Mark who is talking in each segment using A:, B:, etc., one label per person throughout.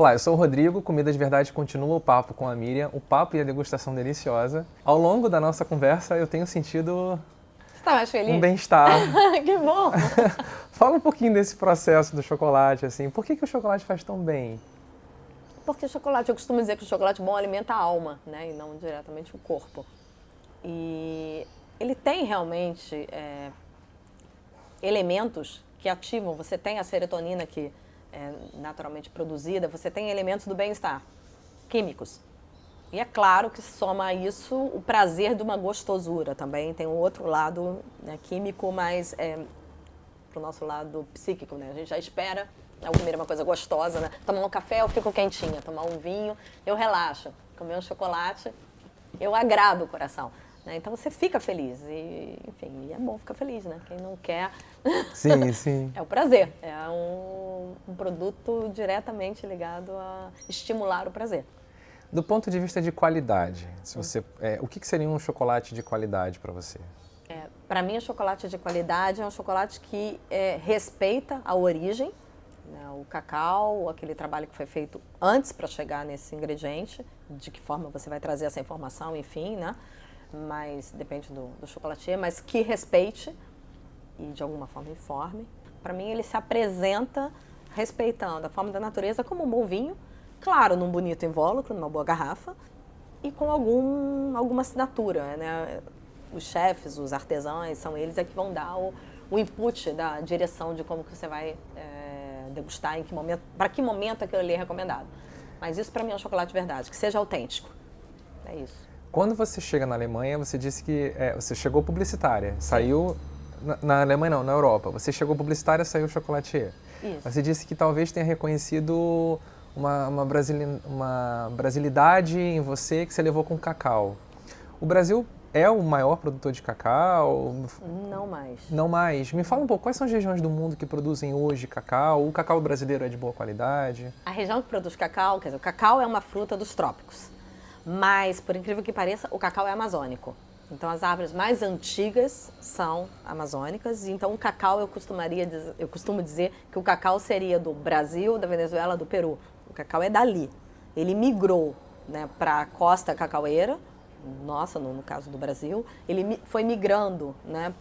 A: Olá, eu sou o Rodrigo, Comida de Verdade continua o papo com a Miriam, o papo e a degustação deliciosa. Ao longo da nossa conversa eu tenho sentido
B: Você tá mais feliz?
A: um bem-estar.
B: Que bom!
A: Fala um pouquinho desse processo do chocolate, assim, por que o chocolate faz tão bem?
B: Porque o chocolate, eu costumo dizer que o chocolate bom alimenta a alma, né? E não diretamente o corpo. E ele tem realmente elementos que ativam. Você tem a serotonina que é naturalmente produzida, você tem elementos do bem-estar, químicos. E é claro que soma a isso o prazer de uma gostosura também. Tem um outro lado, né, químico, mas pro nosso lado psíquico, né? A gente já espera ao comer uma coisa gostosa, né? Tomar um café eu fico quentinha, tomar um vinho eu relaxo, comer um chocolate eu agrado o coração. Né? Então você fica feliz e, enfim, é bom ficar feliz, né? Quem não quer...
A: Sim, sim.
B: É o prazer, é um produto diretamente ligado a estimular o prazer.
A: Do ponto de vista de qualidade, o que seria um chocolate de qualidade para você?
B: Para mim, o chocolate de qualidade é um chocolate que respeita a origem, né, o cacau, aquele trabalho que foi feito antes para chegar nesse ingrediente, de que forma você vai trazer essa informação, enfim, né? Mas depende do chocolatier, mas que respeite e de alguma forma informe. Para mim, ele se apresenta respeitando a forma da natureza como um bom vinho, claro, num bonito invólucro, numa boa garrafa, e com alguma assinatura, né? Os chefes, os artesãos, são eles que vão dar o input da direção de como que você vai degustar, em que momento, para que momento aquilo ali é recomendado. Mas isso para mim é um chocolate de verdade, que seja autêntico. É isso.
A: Quando você chega na Alemanha, você disse que você chegou publicitária, saiu... Na Alemanha não, na Europa. Você chegou publicitária, saiu chocolatier.
B: Isso.
A: Você disse que talvez tenha reconhecido uma brasilidade em você que você levou com cacau. O Brasil é o maior produtor de cacau?
B: Não mais.
A: Não mais. Me fala um pouco, quais são as regiões do mundo que produzem hoje cacau? O cacau brasileiro é de boa qualidade?
B: A região que produz cacau, quer dizer, o cacau é uma fruta dos trópicos. Mas, por incrível que pareça, o cacau é amazônico. Então, as árvores mais antigas são amazônicas. Então, o cacau, eu costumo dizer que o cacau seria do Brasil, da Venezuela, do Peru. O cacau é dali. Ele migrou, né, para a costa cacaueira, nossa, no caso do Brasil. Ele foi migrando, né,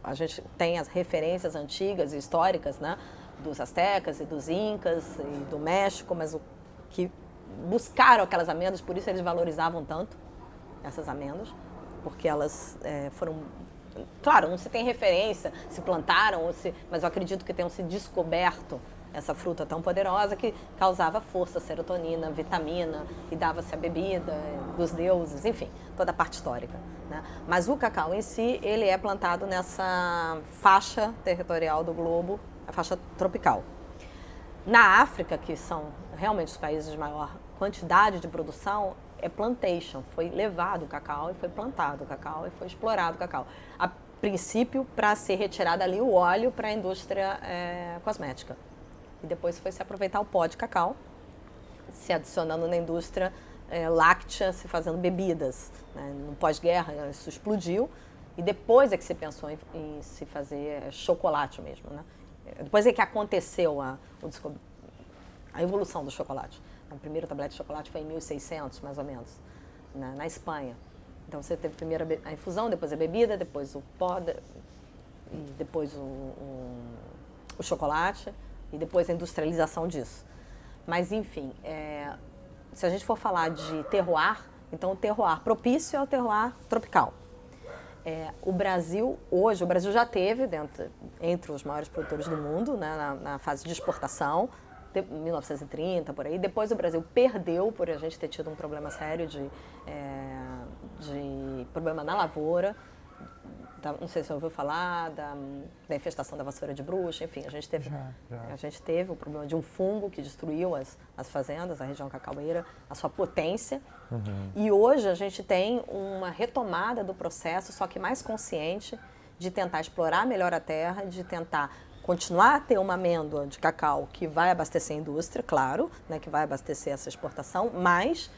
B: a gente tem as referências antigas e históricas, né, dos astecas e dos incas e do México, mas que buscaram aquelas amêndoas, por isso eles valorizavam tanto essas amêndoas. Porque elas foram... Claro, não se tem referência, se plantaram, mas eu acredito que tenham se descoberto essa fruta tão poderosa que causava força, serotonina, vitamina, e dava-se a bebida dos deuses, enfim, toda a parte histórica. Né? Mas o cacau em si, ele é plantado nessa faixa territorial do globo, a faixa tropical. Na África, que são realmente os países de maior quantidade de produção, é plantation, foi levado o cacau e foi plantado o cacau e foi explorado o cacau. A princípio, para ser retirado ali o óleo para a indústria cosmética. E depois foi se aproveitar o pó de cacau, se adicionando na indústria láctea, se fazendo bebidas. Né? No pós-guerra isso explodiu e depois é que se pensou em se fazer chocolate mesmo. Né? Depois é que aconteceu a evolução do chocolate. O primeiro tablete de chocolate foi em 1600, mais ou menos, na Espanha. Então você teve primeiro a infusão, depois a bebida, depois o pó, e depois o chocolate, e depois a industrialização disso. Mas, enfim, se a gente for falar de terroir, então o terroir propício é o terroir tropical. O Brasil, hoje, o Brasil já teve entre os maiores produtores do mundo, né, na fase de exportação, 1930, por aí. Depois o Brasil perdeu por a gente ter tido um problema sério de problema na lavoura. Não sei se você ouviu falar da infestação da vassoura de bruxa, enfim, a gente teve o problema de um fungo que destruiu as fazendas, a região cacaueira, a sua potência. Uhum. E hoje a gente tem uma retomada do processo, só que mais consciente, de tentar explorar melhor a terra, de tentar continuar a ter uma amêndoa de cacau que vai abastecer a indústria, claro, né, que vai abastecer essa exportação, mas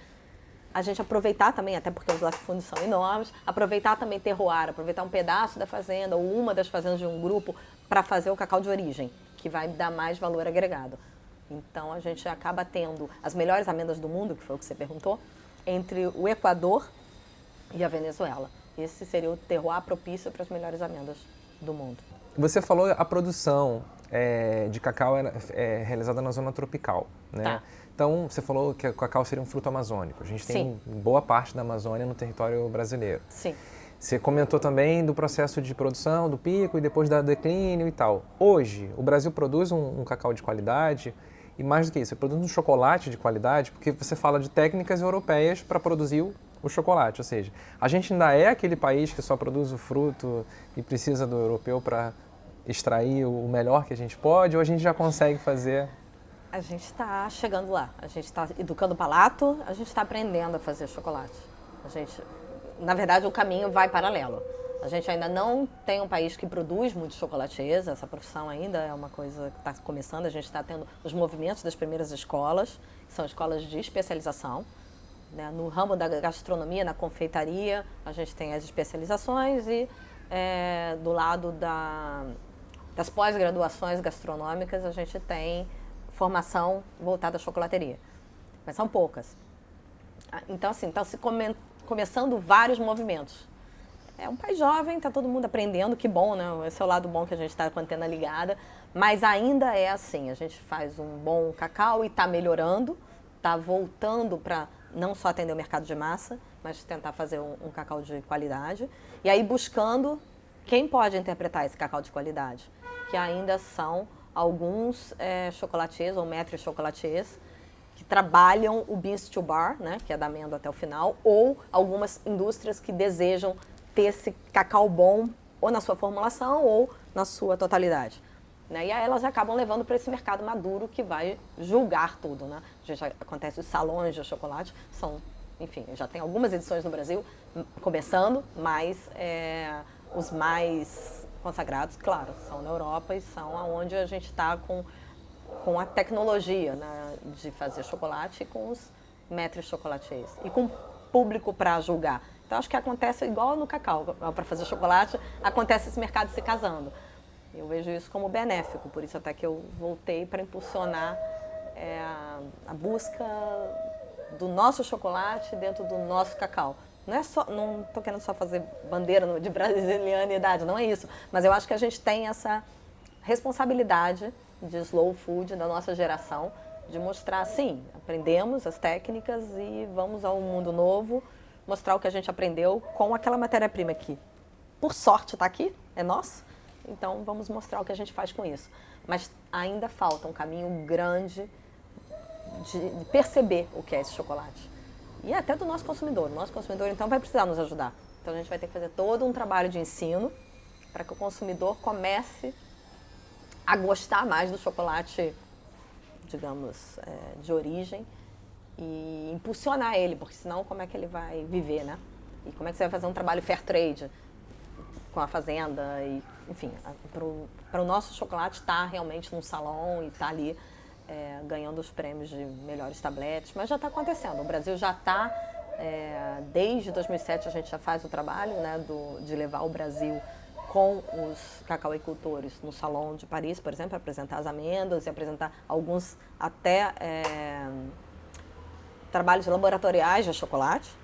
B: a gente aproveitar também, até porque os latifúndios são enormes, aproveitar também terroir, aproveitar um pedaço da fazenda ou uma das fazendas de um grupo para fazer o cacau de origem, que vai dar mais valor agregado. Então, a gente acaba tendo as melhores amêndoas do mundo, que foi o que você perguntou, entre o Equador e a Venezuela. Esse seria o terroir propício para as melhores amêndoas do mundo.
A: Você falou a produção de cacau é realizada na zona tropical, né?
B: Tá.
A: Então, você falou que o cacau seria um fruto amazônico. A gente tem boa parte da Amazônia no território brasileiro.
B: Sim.
A: Você comentou também do processo de produção, do pico e depois da declínio e tal. Hoje, o Brasil produz um cacau de qualidade e mais do que isso, produz um chocolate de qualidade, porque você fala de técnicas europeias para produzir o chocolate, ou seja, a gente ainda é aquele país que só produz o fruto e precisa do europeu para extrair o melhor que a gente pode, ou a gente já consegue fazer?
B: A gente está chegando lá, a gente está educando o palato, a gente está aprendendo a fazer chocolate. Na verdade, o caminho vai paralelo. A gente ainda não tem um país que produz muito chocolatiers, essa profissão ainda é uma coisa que está começando, a gente está tendo os movimentos das primeiras escolas, que são escolas de especialização. Né? No ramo da gastronomia, na confeitaria, a gente tem as especializações e do lado das pós-graduações gastronômicas, a gente tem formação voltada à chocolateria. Mas são poucas. Então, assim, estão se começando vários movimentos. É um país jovem, está todo mundo aprendendo, que bom, né? Esse é o lado bom que a gente está com a antena ligada. Mas ainda é assim, a gente faz um bom cacau e está melhorando, está voltando para não só atender o mercado de massa, mas tentar fazer um cacau de qualidade. E aí buscando quem pode interpretar esse cacau de qualidade, que ainda são alguns chocolatiers ou maîtres chocolatiers que trabalham o beans to bar, né, que é da amêndoa até o final, ou algumas indústrias que desejam ter esse cacau bom ou na sua formulação ou na sua totalidade. Né? E aí elas acabam levando para esse mercado maduro que vai julgar tudo. Né? Já acontece os salões de chocolate, enfim, já tem algumas edições no Brasil começando, mas os mais consagrados, claro, são na Europa e são onde a gente está com a tecnologia, né, de fazer chocolate e com os maîtres chocolatiers e com público para julgar. Então acho que acontece igual no cacau, para fazer chocolate, acontece esse mercado se casando. Eu vejo isso como benéfico, por isso até que eu voltei para impulsionar a busca do nosso chocolate dentro do nosso cacau. Não estou querendo só fazer bandeira de brasilianidade, não é isso. Mas eu acho que a gente tem essa responsabilidade de slow food da nossa geração, de mostrar, sim, aprendemos as técnicas e vamos ao mundo novo, mostrar o que a gente aprendeu com aquela matéria-prima que, por sorte, está aqui, é nosso. Então, vamos mostrar o que a gente faz com isso. Mas ainda falta um caminho grande de perceber o que é esse chocolate. E até do nosso consumidor. O nosso consumidor, então, vai precisar nos ajudar. Então, a gente vai ter que fazer todo um trabalho de ensino para que o consumidor comece a gostar mais do chocolate, digamos, de origem e impulsionar ele, porque senão como é que ele vai viver, né? E como é que você vai fazer um trabalho fair trade com a fazenda e, enfim, para o nosso chocolate estar realmente num salão e estar ali ganhando os prêmios de melhores tabletes, mas já está acontecendo. O Brasil já está, desde 2007 a gente já faz o trabalho, né, de levar o Brasil com os cacauicultores no Salão de Paris, por exemplo, apresentar as amêndoas e apresentar alguns até trabalhos laboratoriais de chocolate.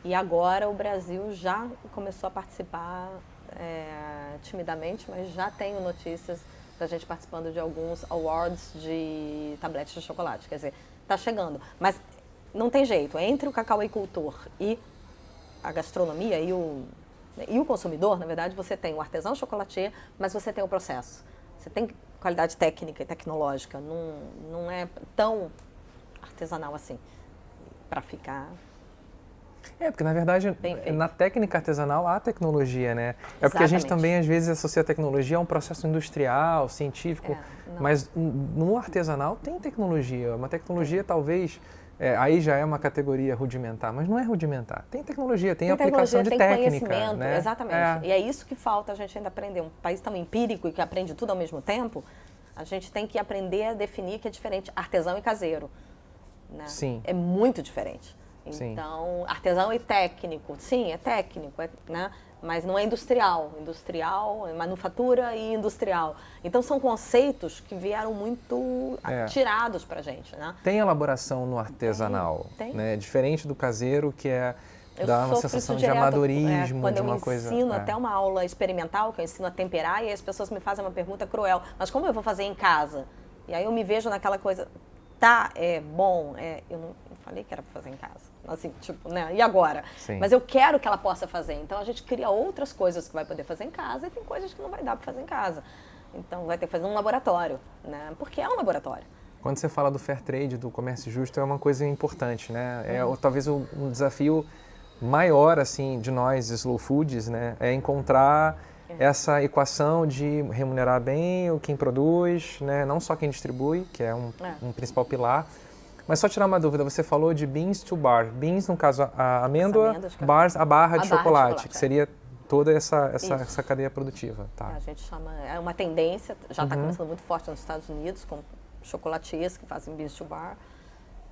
B: E agora o Brasil já começou a participar timidamente, mas já tenho notícias da gente participando de alguns awards de tabletes de chocolate. Quer dizer, está chegando. Mas não tem jeito. Entre o cacauicultor e a gastronomia e o consumidor, na verdade, você tem o artesão chocolatier, mas você tem o processo. Você tem qualidade técnica e tecnológica. Não é tão artesanal assim, para ficar...
A: Porque na verdade, na técnica artesanal há tecnologia, né? É porque a gente também às vezes associa a tecnologia a um processo industrial, científico, mas no artesanal tem tecnologia. Uma tecnologia talvez, aí já é uma categoria rudimentar, mas não é rudimentar. Tem tecnologia, tem aplicação de técnica.
B: Conhecimento,
A: né?
B: Exatamente. E é isso que falta a gente ainda aprender. Um país tão empírico e que aprende tudo ao mesmo tempo, a gente tem que aprender a definir que é diferente artesão e caseiro. Né?
A: Sim.
B: É muito diferente.
A: Sim.
B: Então, artesão e técnico, sim, é técnico, né? mas não é industrial. Industrial, é manufatura e industrial. Então são conceitos que vieram muito tirados pra gente, né?
A: Tem elaboração no artesanal,
B: tem.
A: Né? Diferente do caseiro, que dá uma sensação de
B: direto,
A: amadorismo,
B: quando
A: de uma
B: eu
A: coisa...
B: ensino até uma aula experimental, que eu ensino a temperar, e as pessoas me fazem uma pergunta cruel, mas como eu vou fazer em casa? E aí eu me vejo naquela coisa, é bom, eu não falei que era para fazer em casa. Assim, tipo, né? E agora?
A: Sim.
B: Mas eu quero que ela possa fazer. Então a gente cria outras coisas que vai poder fazer em casa e tem coisas que não vai dar para fazer em casa. Então vai ter que fazer um laboratório, né? Porque é um laboratório.
A: Quando você fala do fair trade, do comércio justo, é uma coisa importante, né? Talvez um desafio maior, assim, de nós, slow foods, né? É encontrar essa equação de remunerar bem quem produz, né? Não só quem distribui, que é um principal pilar. Mas só tirar uma dúvida, você falou de beans to bar. Beans, no caso, a amêndoa, bars, a barra de chocolate, que seria toda essa cadeia produtiva. Tá.
B: A gente chama, é uma tendência, já está começando muito forte nos Estados Unidos, com chocolatiers que fazem beans to bar.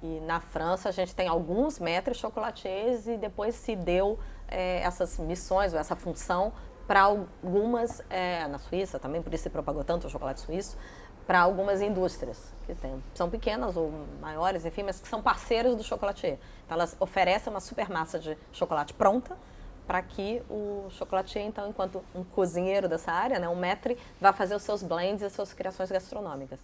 B: E na França a gente tem alguns maîtres chocolatiers e depois se deu essas missões, ou essa função, para algumas, na Suíça também, por isso se propagou tanto o chocolate suíço, para algumas indústrias, que são pequenas ou maiores, enfim, mas que são parceiras do chocolatier. Então elas oferecem uma super massa de chocolate pronta, para que o chocolatier, então, enquanto um cozinheiro dessa área, né, um maître, vá fazer os seus blends e as suas criações gastronômicas.